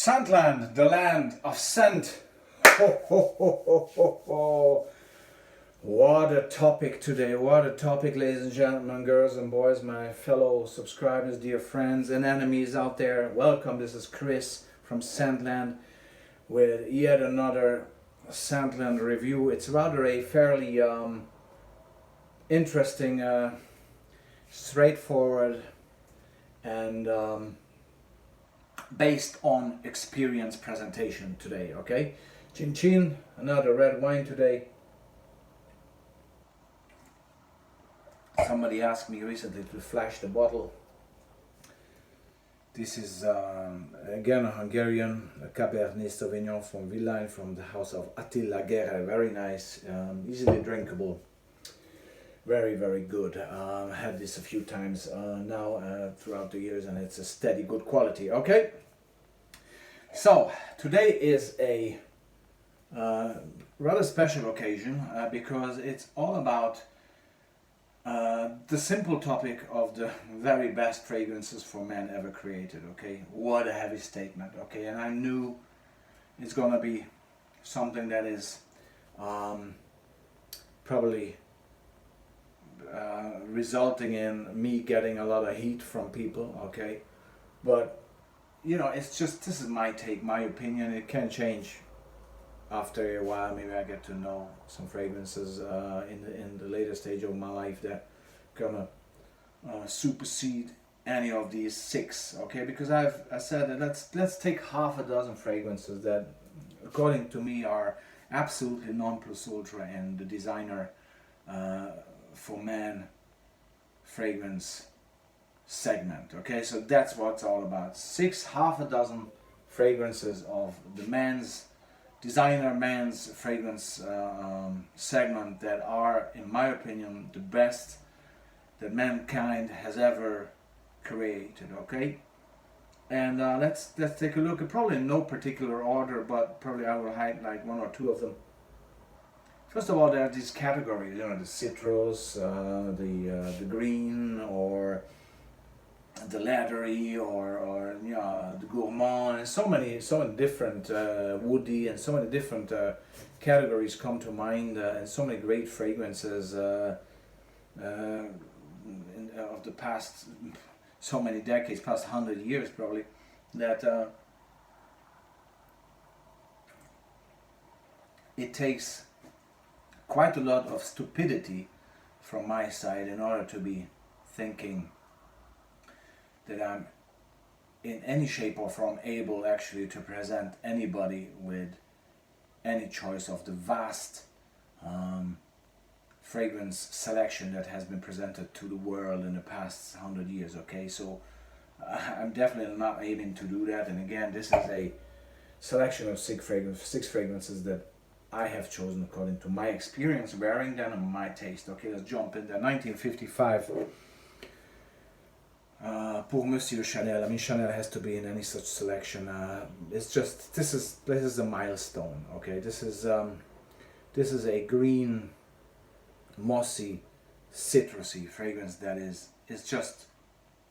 Scentland, the land of scent. Ho, ho, ho, ho, ho, ho. What a topic today. What a topic, ladies and gentlemen, girls and boys, my fellow subscribers, dear friends and enemies out there. Welcome. This is Chris from Scentland with yet another Scentland review. It's rather a fairly interesting, straightforward and based on experience presentation today, okay? Chin Chin, another red wine today. Somebody asked me recently to flash the bottle. This is again a Hungarian, a Cabernet Sauvignon from Villain from the house of Attila Gerre. Very nice, easily drinkable. Very, very good. I had this a few times now throughout the years, and it's a steady, good quality. Okay. So today is a rather special occasion because it's all about the simple topic of the very best fragrances for men ever created. Okay, what a heavy statement. Okay, and I knew it's gonna be something that is probably resulting in me getting a lot of heat from people. Okay, but you know, it's just, this is my take, my opinion. It can change after a while. Maybe I get to know some fragrances in the later stage of my life that gonna supersede any of these six. Okay, because I said that let's take half a dozen fragrances that, according to me, are absolutely non plus ultra in the designer for men fragrance segment. Okay, so that's what it's all about. Half a dozen fragrances of the men's designer men's fragrance segment that are, in my opinion, the best that mankind has ever created. Okay, and let's take a look at, probably in no particular order, but probably I will highlight one or two of them. First of all, there are these categories, you know, the citrus, the green, or the leathery, or you know, the gourmand, and so many different woody, and so many different categories come to mind, and so many great fragrances of the past so many decades, past 100 years probably, that it takes quite a lot of stupidity from my side in order to be thinking that I'm in any shape or form able actually to present anybody with any choice of the vast fragrance selection that has been presented to the world in the past 100 years. Okay, so I'm definitely not aiming to do that. And again, this is a selection of six fragrances that I have chosen according to my experience wearing them and my taste. Okay, let's jump in there. 1955. Pour Monsieur Chanel. I mean, Chanel has to be in any such selection. It's just, this is a milestone. Okay, this is a green, mossy, citrusy fragrance that is just,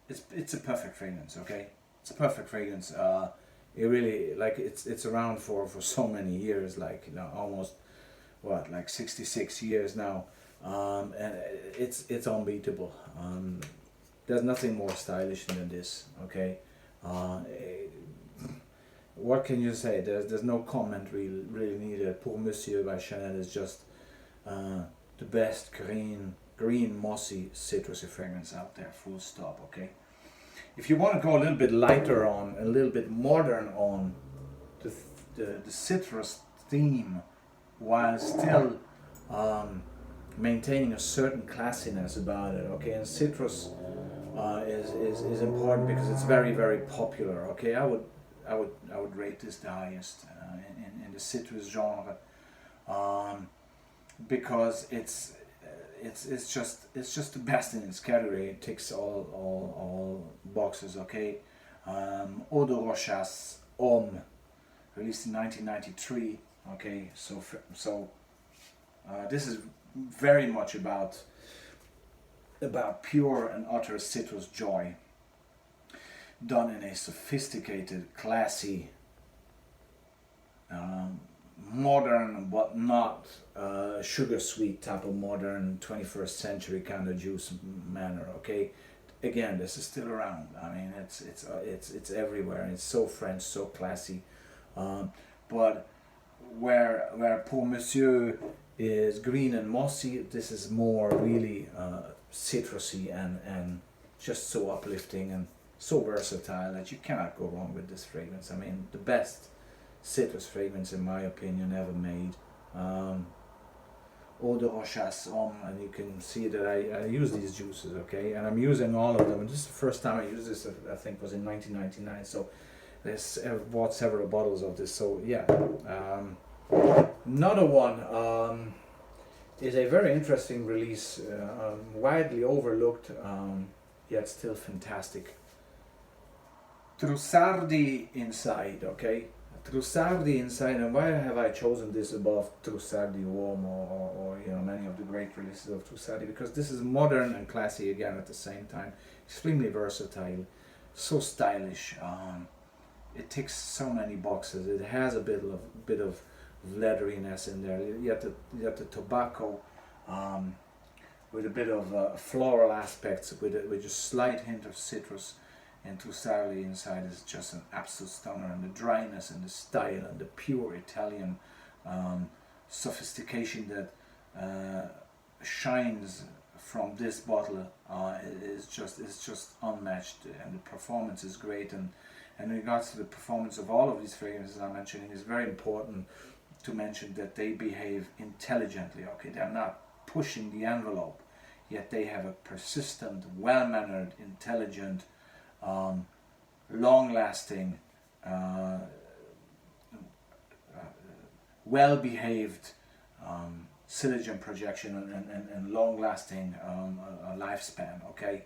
it's a perfect fragrance. Okay, it's a perfect fragrance. It really, like, it's around for so many years, like, you know, almost like 66 years now, and it's unbeatable. There's nothing more stylish than this. Okay, what can you say? There's no comment really needed. Pour Monsieur by Chanel is just the best green mossy citrusy fragrance out there. Full stop. Okay. If you want to go a little bit lighter on, a little bit modern on the citrus theme, while still maintaining a certain classiness about it, okay, and citrus is important because it's very, very popular. Okay, I would rate this the highest in the citrus genre, because it's just the best in its category. It ticks all boxes. Okay, Eau de Rochas Homme, released in 1993. Okay, so this is very much about pure and utter citrus joy, done in a sophisticated, classy, modern but not sugar sweet type of modern 21st century kind of juice manner. Okay, again, this is still around. I mean, it's everywhere. It's so French, so classy. But where Pour Monsieur is green and mossy, this is more really citrusy and just so uplifting and so versatile that you cannot go wrong with this fragrance. I mean, the best citrus fragrance in my opinion ever made. Eau de Rochas Homme, and you can see that I use these juices, okay, and I'm using all of them, and this is the first time I used this, I think was in 1999, so I've bought several bottles of this. So yeah, another one is a very interesting release, widely overlooked, yet still fantastic. Trussardi Inside, okay? Trussardi Inside, and why have I chosen this above Trussardi Uomo or many of the great releases of Trussardi? Because this is modern and classy again at the same time, extremely versatile, so stylish. It ticks so many boxes. It has a bit of leatheriness in there. You have the tobacco with a bit of floral aspects, with a slight hint of citrus. And Trussardi Inside is just an absolute stunner, and the dryness and the style and the pure Italian sophistication that shines from this bottle is just unmatched, and the performance is great. And in regards to the performance of all of these fragrances I'm mentioning, it's very important to mention that they behave intelligently. Okay, they're not pushing the envelope, yet they have a persistent, well-mannered, intelligent, long-lasting, well-behaved siligen projection and long-lasting lifespan. Okay,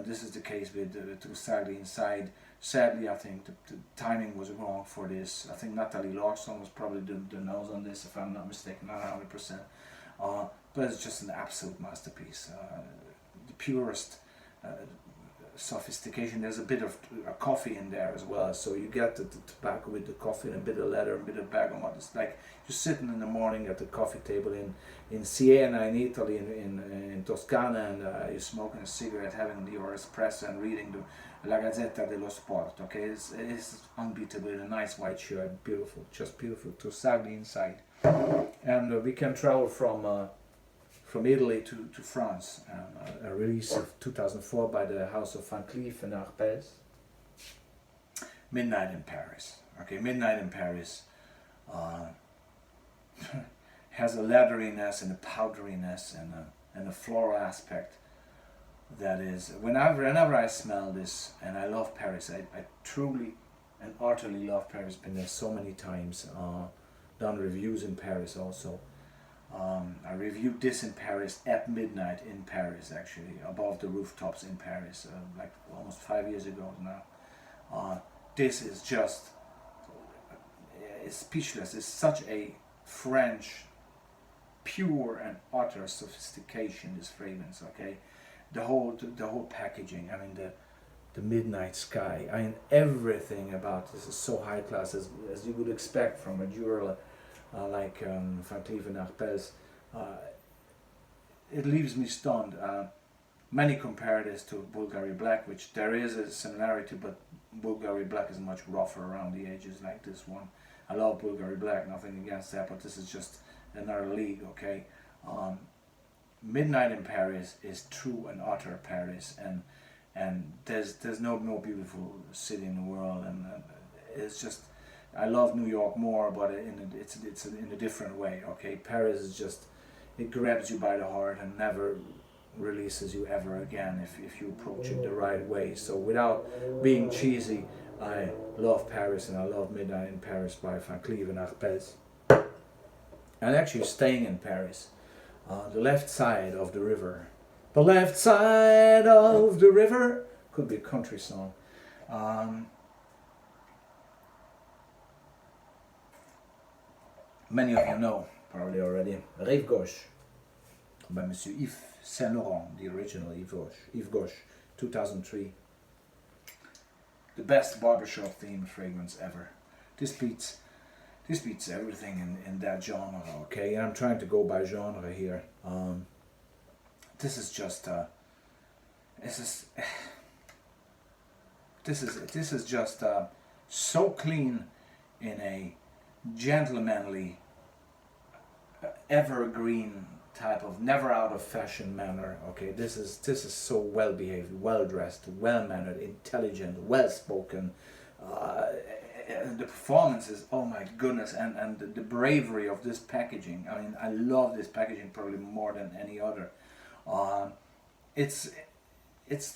this is the case with Trussardi Inside. Sadly, I think the timing was wrong for this. I think Nathalie Lawson was probably the nose on this, if I'm not mistaken, not 100%. But it's just an absolute masterpiece. The purest sophistication. There's a bit of coffee in there as well, so you get the tobacco with the coffee and a bit of leather, a bit of bergamot. It's like you're sitting in the morning at the coffee table in Siena in Italy, in Toscana, and you're smoking a cigarette, having your espresso and reading the La Gazzetta dello Sport. Okay, it's unbeatable. A nice white shirt, beautiful, just beautiful. Trussardi Inside. And we can travel from Italy to France, a release of 2004 by the House of Van Cleef and Arpels. Midnight in Paris. Okay, Midnight in Paris has a leatheriness and a powderiness and a floral aspect that is, whenever I smell this, and I love Paris, I truly and utterly love Paris, been there so many times, done reviews in Paris also. I reviewed this in Paris at midnight in Paris, actually, above the rooftops in Paris, like almost 5 years ago now. This is just, it's speechless. It's such a French, pure and utter sophistication, this fragrance, okay? The whole packaging, I mean, the midnight sky, I mean, everything about this is so high class, as you would expect from a jeweler like Van Cleef and Arpels. It leaves me stunned. Many compare this to Bulgari Black, which there is a similarity, but Bulgari Black is much rougher around the edges like this one. I love Bulgari Black, nothing against that, but this is just another league, okay? Midnight in Paris is true and utter Paris, and there's no more beautiful city in the world, and it's just, I love New York more, but it's in a different way, okay? Paris is just, it grabs you by the heart and never releases you ever again if you approach it the right way. So without being cheesy, I love Paris, and I love Midnight in Paris by Van Cleef and Arpels. And actually staying in Paris, the left side of the river. The left side of the river, could be a country song. Many of you know probably already. Rive Gauche by Monsieur Yves Saint Laurent, the original Yves Gauche, 2003. The best barbershop themed fragrance ever. This beats this beats everything in that genre, okay? And I'm trying to go by genre here. This is just this is just so clean in a gentlemanly, evergreen type of never out of fashion manner. Okay, this is so well behaved, well dressed, well mannered, intelligent, well spoken. The performance is, oh my goodness, and the bravery of this packaging. I mean, I love this packaging probably more than any other. It's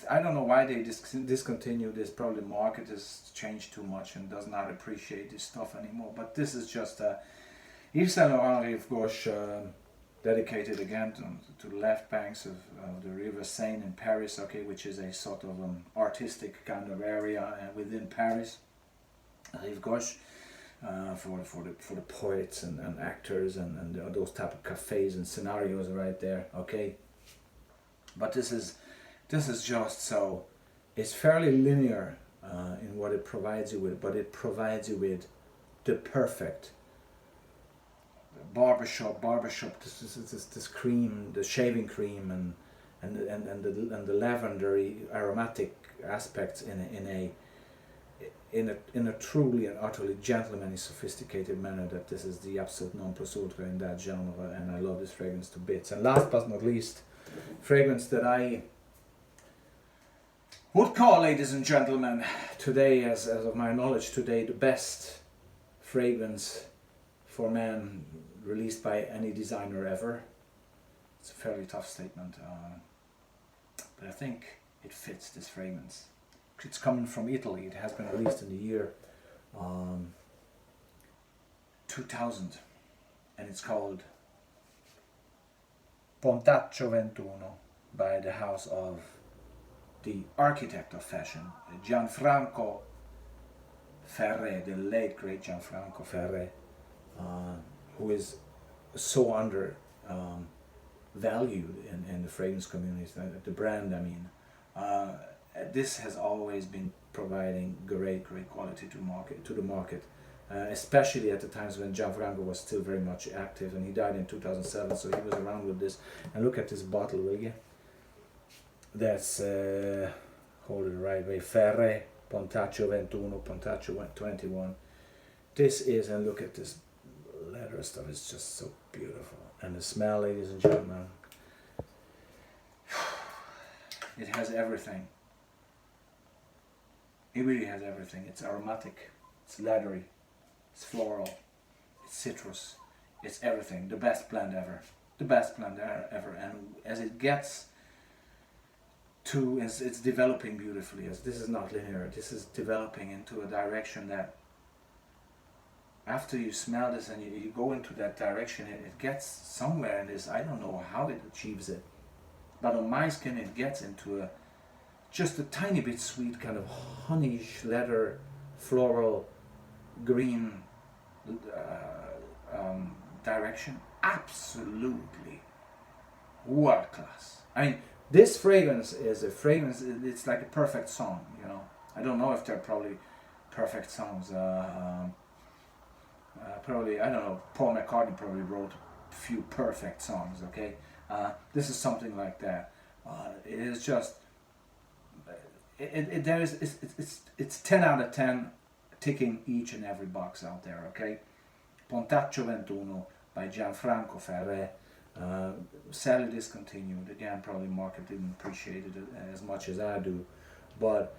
I don't know why they discontinued this. Probably the market has changed too much and does not appreciate this stuff anymore. But this is just Yves Saint Laurent Rive Gauche, dedicated again to the left banks of the River Seine in Paris. Okay, which is a sort of artistic kind of area within Paris. Rive Gauche. For the poets and actors and those type of cafes and scenarios right there. Okay, but this is just so, it's fairly linear in what it provides you with, but it provides you with the perfect barbershop. This cream, the shaving cream, and the lavendery aromatic aspects in a truly and utterly gentlemanly, sophisticated manner. That this is the absolute non plus ultra in that genre, and I love this fragrance to bits. And last but not least, fragrance that I would call, ladies and gentlemen, today, as of my knowledge today, the best fragrance for men released by any designer ever. It's a fairly tough statement, but I think it fits this fragrance. It's coming from Italy. It has been released in the year 2000, and it's called Pontaccio 21 by the house of the architect of fashion, Gianfranco Ferré, the late great Gianfranco Ferré, who is so under valued in the fragrance community, the brand. I mean, this has always been providing great quality to the market, especially at the times when Gianfranco was still very much active, and he died in 2007, so he was around with this. And look at this bottle, will you? That's hold it the right way, Ferré Pontaccio 21, Pontaccio 21. This is, and look at this leather stuff, it's just so beautiful. And the smell, ladies and gentlemen, it has everything. It really has everything. It's aromatic, it's leathery, it's floral, it's citrus, it's everything. The best blend ever. The best blend ever. And as it gets to, as it's developing beautifully, as this is not linear, this is developing into a direction that after you smell this and you go into that direction, it gets somewhere in this. I don't know how it achieves it, but on my skin it gets into just a tiny bit sweet, kind of honeyish leather, floral, green direction. Absolutely world class. I mean, this fragrance is a fragrance, it's like a perfect song, you know. I don't know if they're probably perfect songs. Probably, I don't know, Paul McCartney probably wrote a few perfect songs, okay? This is something like that. It is just, it's 10 out of 10, ticking each and every box out there, okay? Pontaccio 21 by Gianfranco Ferré. Sadly discontinued. Again, probably market didn't appreciate it as much as I do, but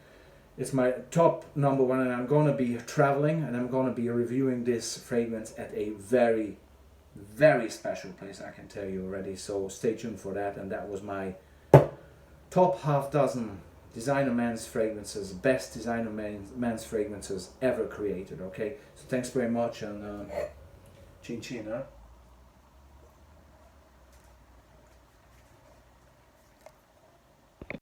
it's my top number one, and I'm going to be traveling and I'm going to be reviewing this fragrance at a very, very special place, I can tell you already, so stay tuned for that. And that was my top half dozen designer men's fragrances, best designer men's fragrances ever created, okay? So thanks very much, and chin chin, huh?